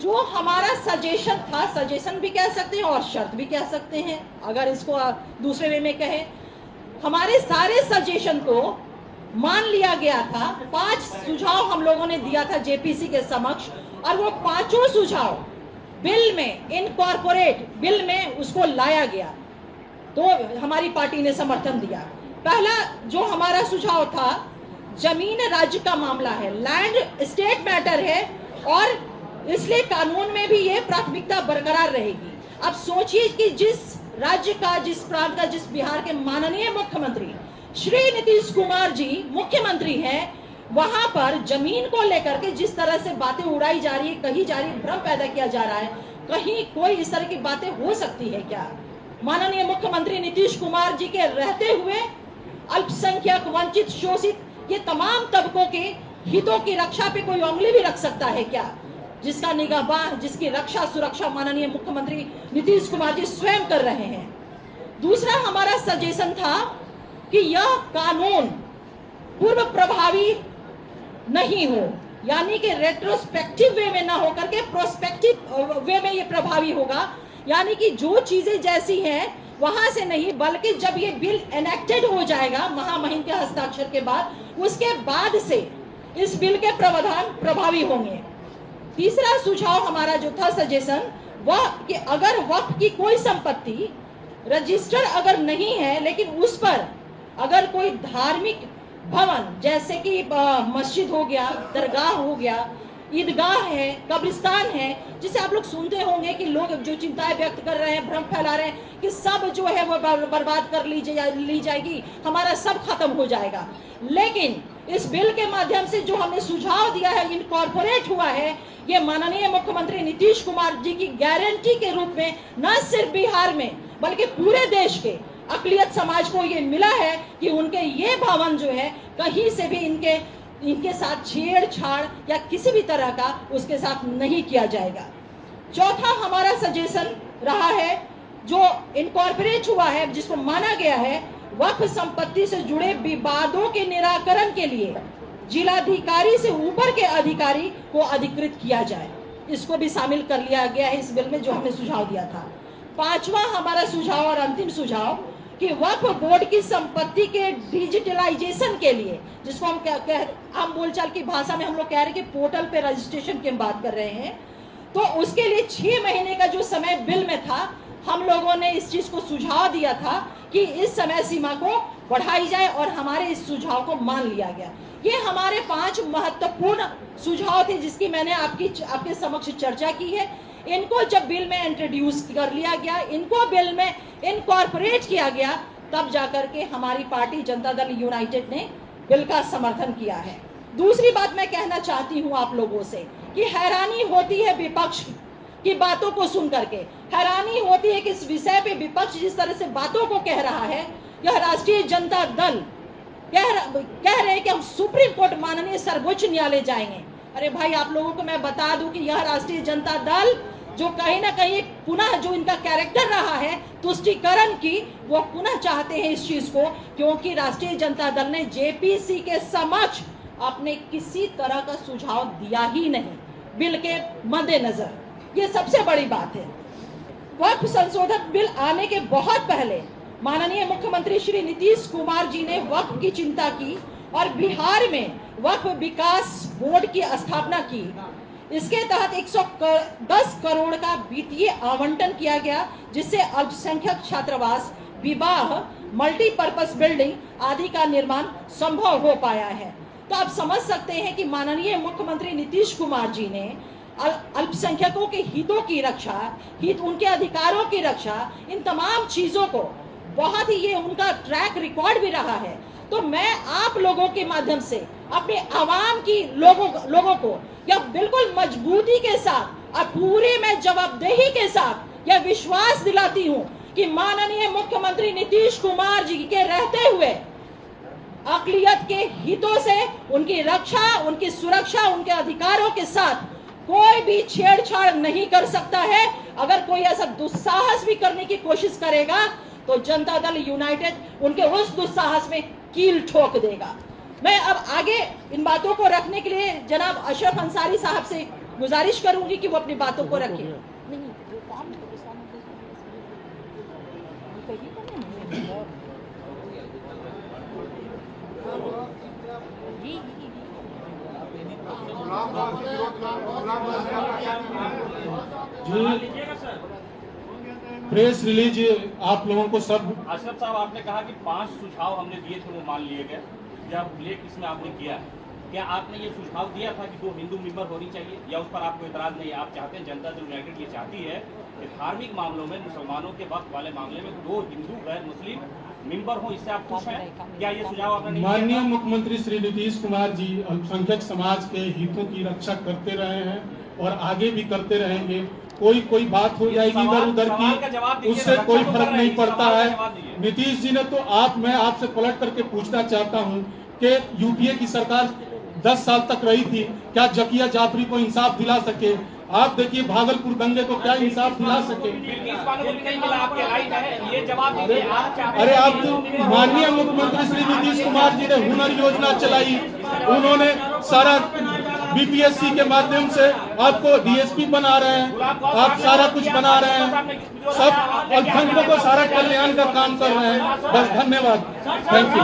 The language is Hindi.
जो हमारा सजेशन था, सजेशन भी कह सकते हैं और शर्त भी कह सकते हैं, अगर इसको दूसरे वे में कहें, हमारे सारे सजेशन को मान लिया गया था। 5 सुझाव हम लोगों ने दिया था जेपीसी के समक्ष, और वो 5 सुझाव बिल में, इनकॉर्पोरेट बिल में उसको लाया गया, तो हमारी पार्टी ने समर्थन दिया। पहला जो हमारा सुझाव था, जमीन राज्य का मामला है, लैंड स्टेट मैटर है, और इसलिए कानून में भी ये प्राथमिकता बरकरार रहेगी। अब सोचिए कि जिस राज्य का, जिस प्रांत का, जिस बिहार के माननीय मुख्यमंत्री श्री नीतीश कुमार जी मुख्यमंत्री हैं, वहां पर जमीन को लेकर के जिस तरह से बातें उड़ाई जा रही है, कही जा रही है, भ्रम पैदा किया जा रहा है, कहीं कोई इस तरह की बातें हो सकती है क्या? माननीय मुख्यमंत्री नीतीश कुमार जी के रहते हुए अल्पसंख्यक, वंचित, शोषित, ये तमाम तबकों के हितों की रक्षा पे कोई उंगली भी रख सकता है क्या? जिसका निगाहबान, जिसकी रक्षा सुरक्षा माननीय मुख्यमंत्री नीतीश कुमार जी स्वयं कर रहे हैं। दूसरा हमारा सजेशन था कि यह कानून पूर्व प्रभावी नहीं हो, यानी कि रेट्रोस्पेक्टिव वे में ना होकर के प्रोस्पेक्टिव वे में ये प्रभावी होगा, यानी कि जो चीजें जैसी हैं वहां से नहीं, बल्कि जब ये बिल एनेक्टेड हो जाएगा महामहिम के हस्ताक्षर के बाद, उसके बाद से इस बिल के प्रावधान प्रभावी होंगे। तीसरा सुझाव हमारा जो था सजेशन, वह कि अगर वक्फ की कोई संपत्ति रजिस्टर अगर नहीं है, लेकिन उस पर अगर कोई धार्मिक भवन जैसे कि मस्जिद हो गया, दरगाह हो गया, ईदगाह है, कब्रिस्तान है, जिसे आप लोग सुनते होंगे कि लोग जो चिंताएं व्यक्त कर रहे हैं, भ्रम फैला रहे हैं कि सब जो है वो बर्बाद कर ली जाएगी, हमारा सब खत्म हो जाएगा। लेकिन इस बिल के माध्यम से जो हमने सुझाव दिया है, इनकॉर्पोरेट हुआ है, ये माननीय मुख्यमंत्री नीतीश कुमार जी की गारंटी के रूप में न सिर्फ बिहार में बल्कि पूरे देश के अकलियत समाज को ये मिला है कि उनके ये भवन जो है कहीं से भी इनके साथ छेड़छाड़ या किसी भी तरह का उसके साथ नहीं किया जाएगा। चौथा हमारा सजेशन रहा है, जो इनकॉर्पोरेट हुआ है, जिसको माना गया है, वक्फ संपत्ति से जुड़े विवादों के निराकरण के लिए जिलाधिकारी से ऊपर के अधिकारी को अधिकृत किया जाए। इसको भी शामिल कर लिया गया है इस बिल में, जो हमने सुझाव दिया था। पांचवा हमारा सुझाव और अंतिम सुझाव कि वक्फ बोर्ड की संपत्ति के डिजिटलाइजेशन के लिए, जिसको हम बोलचाल की भाषा में हम लोग कह रहे हैं कि पोर्टल पे रजिस्ट्रेशन की बात कर रहे हैं, तो उसके लिए 6 महीने का जो समय बिल में था, हम लोगों ने इस चीज को सुझाव दिया था कि इस समय सीमा को बढ़ाई जाए, और हमारे इस सुझाव को मान लिया गया। ये हमारे 5 महत्वपूर्ण सुझाव थे जिसकी मैंने आपके समक्ष चर्चा की है। इनको जब बिल में इंट्रोड्यूस कर लिया गया, इनको बिल में इनकॉर्पोरेट किया गया, तब जाकर के हमारी पार्टी जनता दल यूनाइटेड ने बिल का समर्थन किया है। दूसरी बात मैं कहना चाहती हूँ आप लोगों से कि हैरानी होती है विपक्ष की बातों को सुन करके, हैरानी होती है कि इस विषय पे विपक्ष जिस तरह से बातों को कह रहा है, यह राष्ट्रीय जनता दल कह रहे हैं कि हम सुप्रीम कोर्ट, माननीय सर्वोच्च न्यायालय जाएंगे। अरे भाई, आप लोगों को मैं बता दूं कि यह राष्ट्रीय जनता दल जो कहीं ना कहीं पुनः जो इनका कैरेक्टर रहा है तुष्टीकरण की, वो पुनः चाहते हैं इस चीज को, क्योंकि राष्ट्रीय जनता दल ने जेपीसी के समक्ष अपने किसी तरह का सुझाव दिया ही नहीं बिल के मद्देनजर। ये सबसे बड़ी बात है। वक्फ संशोधन बिल आने के बहुत पहले माननीय मुख्यमंत्री श्री नीतीश कुमार जी ने वक्फ की चिंता की और बिहार में वक्फ विकास बोर्ड की स्थापना की। इसके तहत 110 करोड़ का वित्तीय आवंटन किया गया, जिससे अल्पसंख्यक छात्रावास, विवाह, मल्टीपर्पज बिल्डिंग आदि का निर्माण संभव हो पाया है। तो आप समझ सकते हैं कि माननीय मुख्यमंत्री नीतीश कुमार जी ने अल्पसंख्यकों के हितों की रक्षा, उनके अधिकारों की रक्षा, इन तमाम चीजों को बहुत ही, ये उनका ट्रैक रिकॉर्ड भी रहा है। तो मैं आप लोगों के माध्यम से अपने आवाम की लोगों को यह बिल्कुल मजबूती के साथ और पूरे मैं जवाबदेही के साथ यह विश्वास दिलाती हूं कि माननीय मुख्यमंत्री नीतीश कुमार जी के रहते हुए अक़लियत के हितों से, उनकी रक्षा, उनकी सुरक्षा, उनके अधिकारों के साथ कोई भी छेड़छाड़ नहीं कर सकता है। अगर कोई ऐसा दुस्साहस भी करने की कोशिश करेगा तो जनता दल यूनाइटेड उनके उस दुस्साहस में कील ठोक देगा। मैं अब आगे इन बातों को रखने के लिए जनाब अशरफ अंसारी साहब से गुजारिश करूंगी कि वो अपनी बातों को रखें। जी प्रेस रिलीज आप लोगों को सब। अशरफ साहब, आपने कहा कि 5 सुझाव हमने दिए थे वो मान लिए गए, जब लेख इसमें आपने किया है, क्या आपने ये सुझाव दिया था कि 2 हिंदू मेंबर होनी चाहिए, या उस पर आपको इतराज नहीं? आप चाहते हैं, जनता दल यूनाइटेड ये चाहती है कि धार्मिक मामलों में, मुसलमानों के वक्त वाले मामले में 2 हिंदू गैर मुस्लिम मेंबर हो, इससे आप खुश हैं? क्या ये सुझाव आपने नहीं? माननीय मुख्यमंत्री श्री नीतीश कुमार जी अल्पसंख्यक समाज के हितों की रक्षा करते रहे हैं और आगे भी करते रहेंगे। कोई बात हो जाएगी इधर उधर की, उससे कोई फर्क नहीं पड़ता है। नीतीश जी ने तो मैं आपसे पलट करके पूछना चाहता हूं कि यूपीए की सरकार 10 साल तक रही थी, क्या जकिया जाफरी को इंसाफ दिला सके? आप देखिए भागलपुर दंगे को क्या इंसाफ दिला सके? अरे आप तो माननीय मुख्यमंत्री श्री नीतीश कुमार जी ने हुनर योजना चलाई, उन्होंने सारा बीपीएससी के माध्यम से आपको डीएसपी बना रहे हैं, आप सारा कुछ बना रहे हैं, सब अल्पसंख्यकों को सारा कल्याण का काम कर रहे हैं। बस धन्यवाद, थैंक यू।